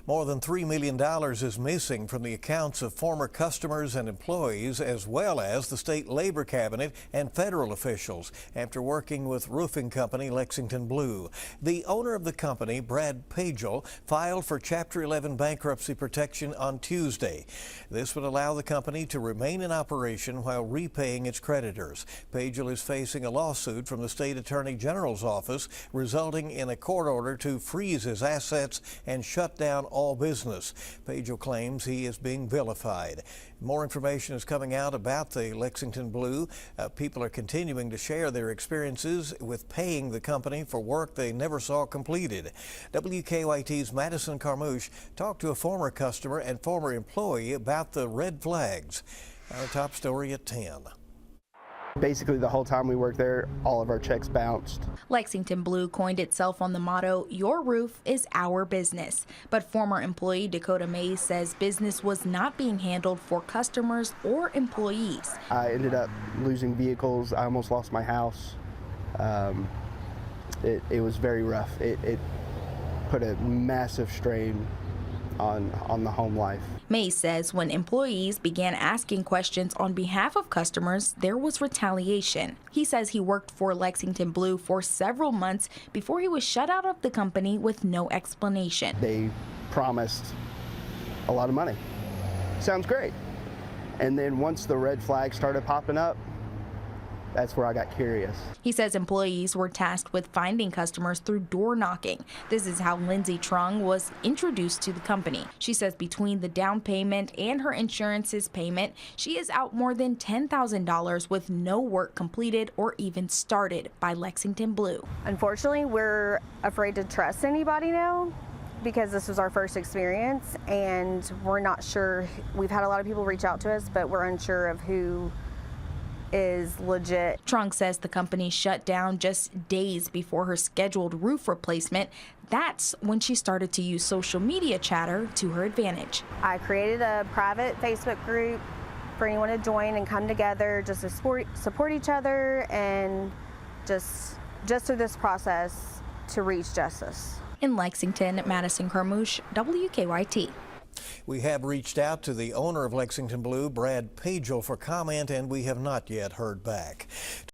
More than $3 million is missing from the accounts of former customers and employees, as well as the state labor cabinet and federal officials, after working with roofing company Lexington Blue. The owner of the company, Brad Pagel, filed for Chapter 11 bankruptcy protection on Tuesday. This would allow the company to remain in operation while repaying its creditors. Pagel is facing a lawsuit from the state attorney general's office, resulting in a court order to freeze his assets and shut down all business. Pagel claims he is being vilified. More information is coming out about the Lexington Blue. People are continuing to share their experiences with paying the company for work they never saw completed. WKYT's Madison Carmouche talked to a former customer and former employee about the red flags. Our top story at 10. Basically, the whole time we worked there, all of our checks bounced. Lexington Blue coined itself on the motto, "Your roof is our business." But former employee Dakota Mays says business was not being handled for customers or employees. I ended up losing vehicles. I almost lost my house. It was very rough. It put a massive strain on the home life. Mays says when employees began asking questions on behalf of customers, there was retaliation. He says he worked for Lexington Blue for several months before he was shut out of the company with no explanation. They promised a lot of money. Sounds great. And then once the red flags started popping up, that's where I got curious. He says employees were tasked with finding customers through door knocking. This is how Lindsay Trung was introduced to the company. She says between the down payment and her insurance's payment, she is out more than $10,000 with no work completed or even started by Lexington Blue. Unfortunately, we're afraid to trust anybody now because this was our first experience and we're not sure. We've had a lot of people reach out to us, but we're unsure of who is legit. Trung says the company shut down just days before her scheduled roof replacement. That's when she started to use social media chatter to her advantage. I created a private Facebook group for anyone to join and come together just to support each other and just through this process to reach justice. In Lexington, Madison Carmouche, WKYT. We have reached out to the owner of Lexington Blue, Brad Pagel, for comment, and we have not yet heard back.